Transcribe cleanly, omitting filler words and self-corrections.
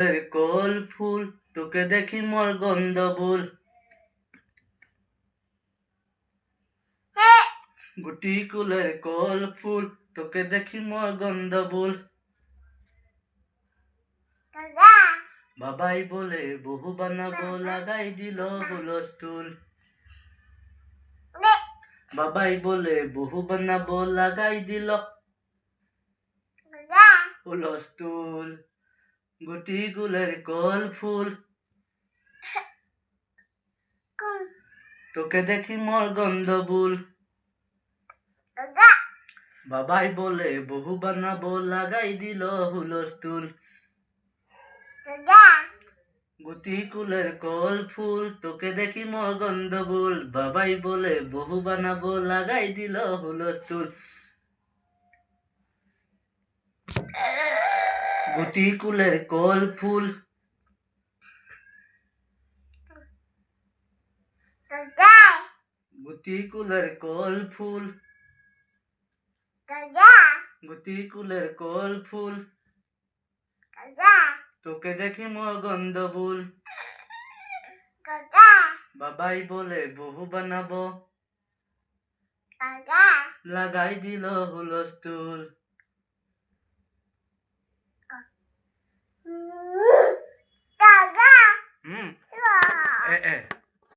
Call ফুল তোকে দেখি মোর গন্ধ ভুল, গুটি কুলের কল ফুল তোকে দেখি মোর গন্ধ ভুল। বাবাই বলে বহু বানাবো লাগাই দিল হুলস্থুল। বাবাই বলে বহু বানাবো লাগাই দিল হুলস্থুল। গুটি কুলের কল ফুল তোকে দেখি মোর গন্ধ ভুল। বাবাই বলে বহু বানাবো লাগাই দিল হুলস্থুল। গুটি কুলের কল ফুল তোকে দেখি মোর গন্ধ ভুল। বাবাই বলে বহু বানাবো লাগাই দিল হুলস্থুল। গুটি কুলের কল ফুল গুটি কুলের কল ফুল গুটি কুলের কল ফুল তোকে দেখি মোর গন্ধ ভুল। বাবাই বলে বহু বানাবো লাগাই দিল হুলস্থুল।